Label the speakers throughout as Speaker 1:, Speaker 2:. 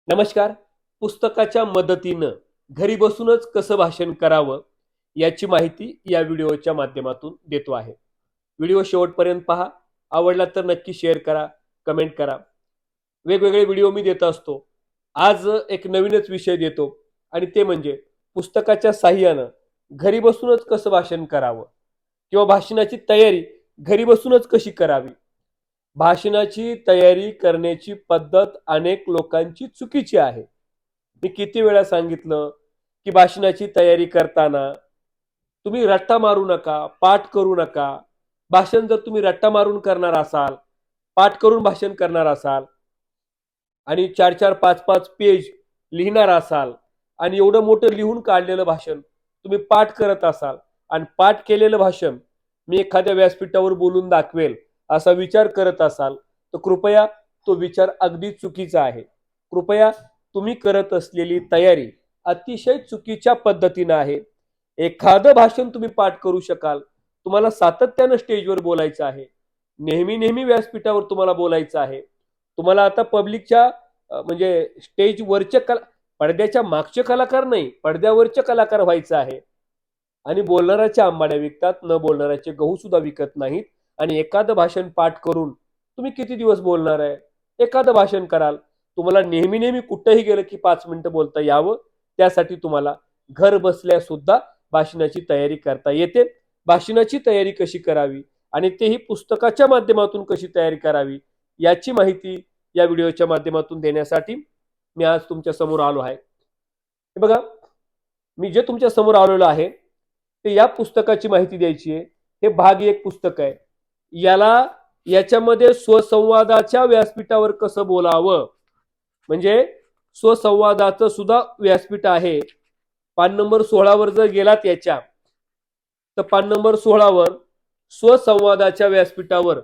Speaker 1: नमस्कार. पुस्तकाच्या मदतीनं घरी बसूनच कसं भाषण करावं याची माहिती या व्हिडिओच्या माध्यमातून देतो आहे. व्हिडिओ शेवटपर्यंत पहा. आवडला तर नक्की शेअर करा, कमेंट करा. वेगवेगळे व्हिडिओ मी देत असतो. आज एक नवीनच विषय देतो आणि ते म्हणजे पुस्तकाच्या साहाय्यानं घरी बसूनच कसं भाषण करावं किंवा भाषणाची तयारी घरी बसूनच कशी करावी. भाषणाची तयारी करण्याची पद्धत अनेक लोकांची चुकीची आहे. मी किती वेळा सांगितलं की भाषणाची तयारी करताना तुम्ही रट्टा मारू नका, पाठ करू नका. भाषण जर तुम्ही रट्टा मारून करणार असाल, पाठ करून भाषण करणार असाल आणि 4-4, 5-5 पेज लिहिणार असाल आणि एवढं मोठं लिहून काढलेलं भाषण तुम्ही पाठ करत असाल आणि पाठ केलेलं भाषण मी एखाद्या व्यासपीठावर बोलून दाखवेल असा विचार करत असाल तर कृपया तो विचार अगदी चुकीचा आहे. कृपया तुम्ही करत असलेली तयारी अतिशय चुकीच्या पद्धतीनं आहे. एखादं भाषण तुम्ही पाठ करू शकाल. तुम्हाला सातत्यानं स्टेजवर बोलायचं आहे. नेहमी नेहमी व्यासपीठावर तुम्हाला बोलायचं आहे. तुम्हाला आता पब्लिकच्या म्हणजे स्टेजवरचे पडद्याच्या मागचे कलाकार नाही, पडद्यावरचे कलाकार व्हायचं आहे. आणि बोलणाऱ्याच्या आंबाड्या विकतात, न बोलणाऱ्याचे गहू सुद्धा विकत नाहीत. आणि एखादं भाषण पाठ करून तुम्ही किती दिवस बोलणार आहे? एखादं भाषण कराल. तुम्हाला नेहमी नेहमी कुठेही गेलं की 5 मिनिटं बोलता यावं, त्यासाठी तुम्हाला घर बसल्या सुद्धा भाषणाची तयारी करता येते. भाषणाची तयारी कशी करावी आणि तेही पुस्तकाच्या माध्यमातून कशी तयारी करावी याची माहिती या व्हिडिओच्या माध्यमातून देण्यासाठी मी आज तुमच्या समोर आलो आहे. हे बघा, मी जे तुमच्या समोर आलेलो आहे ते या पुस्तकाची माहिती द्यायची आहे. हे भाग 1 पुस्तक आहे. याच्यामध्ये स्वसंवादाच्या व्यासपीठावर कसं बोलावं म्हणजे स्वसंवादाचं सुद्धा व्यासपीठ आहे. पान नंबर 16 वर जर गेलात याच्या तर पान नंबर 16 वर स्वसंवादाच्या व्यासपीठावर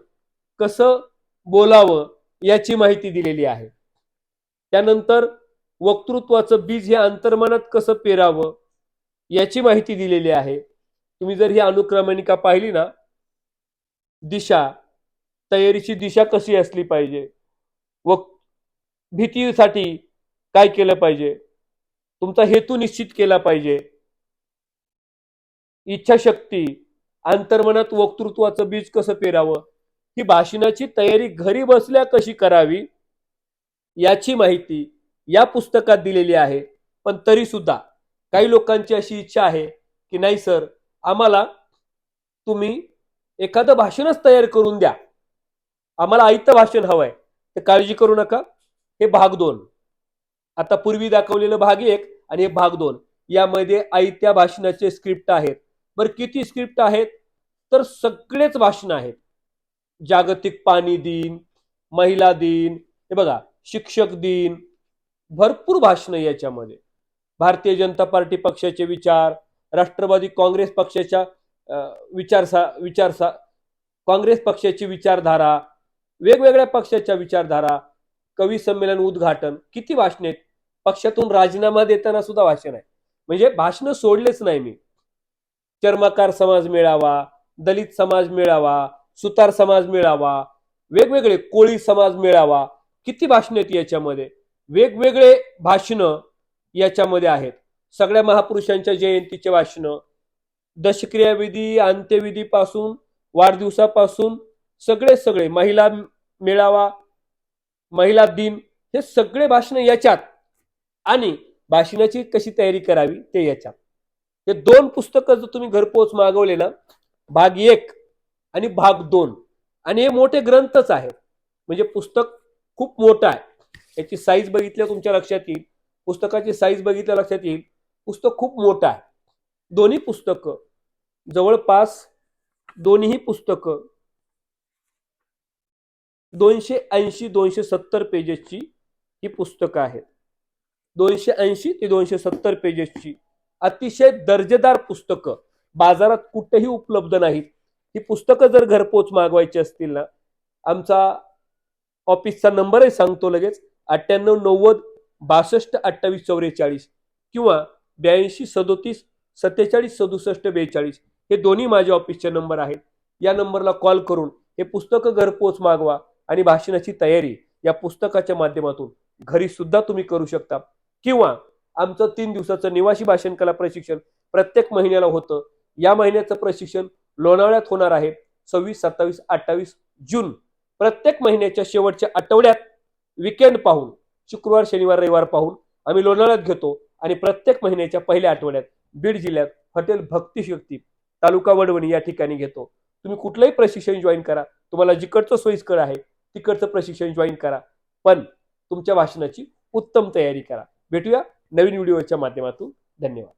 Speaker 1: कसं बोलावं याची माहिती दिलेली आहे. त्यानंतर वक्तृत्वाचं बीज हे अंतर्मनात कसं पेरावं याची माहिती दिलेली आहे. तुम्ही जर ही अनुक्रमणिका पाहिली ना, दिशा, तयारीची दिशा कशी असली पाहिजे, व भीतीसाठी काय केलं पाहिजे, तुमचा हेतू निश्चित केला पाहिजे, इच्छाशक्ती, अंतर्मनात वक्तृत्वाचं बीज कसं पेरावं, ही भाषणाची तयारी घरी बसल्या कशी करावी याची माहिती या पुस्तकात दिलेली आहे. पण तरी सुद्धा काही लोकांची अशी इच्छा आहे की नाही सर, आम्हाला तुम्ही एखादं भाषणच तयार करून द्या, आम्हाला आयतं भाषण हवंय. तर काळजी करू नका. हे भाग 2. आता पूर्वी दाखवलेलं भाग 1 आणि हे भाग 2 यामध्ये आयत्या भाषणाचे स्क्रिप्ट आहेत. बरं, किती स्क्रिप्ट आहेत? तर सगळेच भाषण आहेत. जागतिक पाणी दिन, महिला दिन, हे बघा, शिक्षक दिन, भरपूर भाषण याच्यामध्ये. भारतीय जनता पार्टी पक्षाचे विचार, राष्ट्रवादी काँग्रेस पक्षाच्या काँग्रेस पक्षाची विचारधारा, वेगवेगळ्या पक्षाच्या विचारधारा, कवी संमेलन उद्घाटन, किती भाषण आहेत. पक्षातून राजीनामा देताना सुद्धा भाषण आहे. म्हणजे भाषण सोडलेच नाही मी. चर्मकार समाज मेळावा, दलित समाज मेळावा, सुतार समाज मेळावा, वेगवेगळे कोळी समाज मेळावा, किती भाषण आहेत याच्यामध्ये. वेगवेगळे भाषण याच्यामध्ये आहेत. सगळ्या महापुरुषांच्या जयंतीचे भाषण, दशक्रियाविधी, अंत्यविधी पासून वाढदिवसापासून सगळे महिला मेळावा, महिला दिन, हे सगळे भाषण याच्यात. आणि भाषणाची कशी तयारी करावी ते याच्यात. हे 2 पुस्तकं जर तुम्ही घरपोच मागवले ना, भाग 1 आणि भाग 2, आणि हे मोठे ग्रंथच आहेत. म्हणजे पुस्तक खूप मोठं आहे. याची साईज बघितल्या तुमच्या लक्षात येईल. पुस्तकाची साईज बघितल्या लक्षात येईल. पुस्तक खूप मोठं आहे. दोन्ही पुस्तकं जवळपास, दोन्ही पुस्तकं 280-270 पेजेसची ही पुस्तकं आहेत. 280 ते 270 पेजेसची अतिशय दर्जेदार पुस्तकं बाजारात कुठेही उपलब्ध नाहीत. ही पुस्तकं जर घरपोच मागवायची असतील ना, आमचा ऑफिसचा नंबरही सांगतो लगेच, 98 90 62 28 44 किंवा 82 37 47 67 42, हे दोन्ही माझ्या ऑफिसचे नंबर आहेत. या नंबरला कॉल करून हे पुस्तकं घरपोच मागवा आणि भाषणाची तयारी या पुस्तकाच्या माध्यमातून घरी सुद्धा तुम्ही करू शकता. किंवा आमचं 3 दिवसाचं निवासी भाषण कला प्रशिक्षण प्रत्येक महिन्याला होतं. या महिन्याचं प्रशिक्षण लोणावळ्यात होणार आहे 26, 27, 28 जून. प्रत्येक महिन्याच्या शेवटच्या आठवड्यात विकेंड पाहून शुक्रवार, शनिवार, रविवार पाहून आम्ही लोणावळ्यात घेतो आणि प्रत्येक महिन्याच्या पहिल्या आठवड्यात बीड जिल्ह्यात हॉटेल भक्तिशक्ती तालुका वडवणी या ठिकाणी घेतो. तुम्ही कुठलंही प्रशिक्षण जॉईन करा. तुम्हाला जिकडचं सोयीस्कर आहे तिकडचं प्रशिक्षण जॉईन करा. पण तुमच्या भाषणाची उत्तम तयारी करा. भेटूया नवीन व्हिडिओच्या माध्यमातून. धन्यवाद.